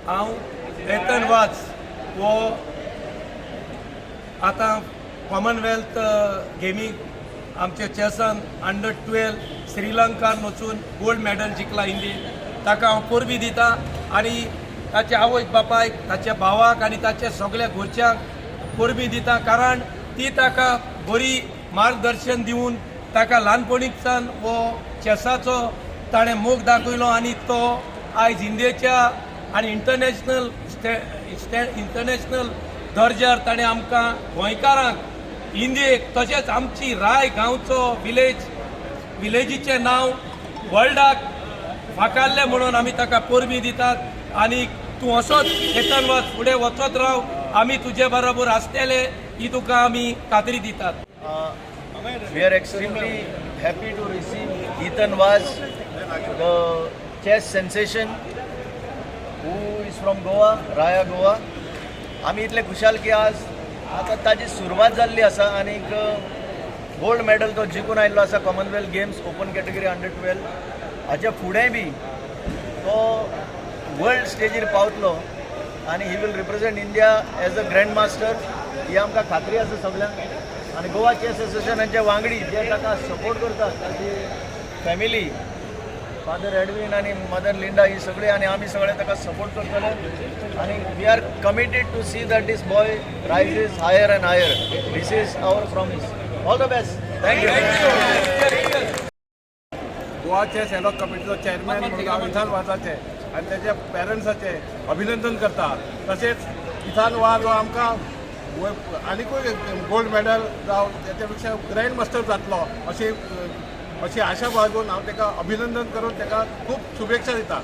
हांव एतन वाज वो आतां कॉमनवेल्थ गेमीक आमचे चॅसान अंडर-12 श्रीलंकान वचून गोल्ड मेडल जिखला इंडियेक ताका हांव परबी दिता आनी ताच्या आवय बापायक ताच्या भावाक आनी ताच्या सगळ्या घरच्यांक परबी दिता कारण ती ताका बरी मार्गदर्शन दिवन ताका ल्हानपणीच्यान वो चॅसाचो ताणें मोग दाखयलो आनी तो आयज इंडियेच्या आनी इंटरनॅशनल दर्जार ताणें आमकां गोंयकारांक इंडियेक तशेंच आमची राय गांवचो विलेजीचें नांव वर्ल्डाक फाकाल्लें म्हणून आमी ताका परबी दितात आनी तूं असोच येतन वच फुडें वचत राव आमी तुजे बरोबर आसतले ही तुका आमी खात्री दितात. We are extremely happy to receive Ethan Vaz, the chess sensation, who is from Goa, Raya Goa. आमी इतले खुशाल की आज आतां ताजी सुरवात जाल्ली आसा आनी गोल्ड मेडल तो जिखून आयिल्लो आसा Commonwealth Games open category under twelve. हाच्या फुडें बी तो वर्ल्ड स्टेजीर पावतलो आनी he will represent India as a grand master ही आमकां खात्री आसा सगळ्यांक. आनी गोवा चेस एसोसिएशनाचे वांगडी जे ताका सपोर्ट करतात ताची फॅमिली फादर एडवीन आनी मदर लिंडा ही सगळी आनी आमी सगळे ताका सपोर्ट करतले आनी we are committed to see that this boy rises higher and higher. This is our promise. All the best. Thank you. Goa chess हॅलो कमिटीचो चेअरमॅन म्हणून हांव इथान वाजाचे आनी तेच्या पेरंट्साचे अभिनंदन करता. तशेंच इथान वाज हो आमकां आनीकूय गोल्ड मेडल जावं तेच्या पेक्षा ग्रँड मास्टर जातलो अशी आशा बाळगून हांव ताका अभिनंदन करून ताका खूब शुभेच्छा दिता.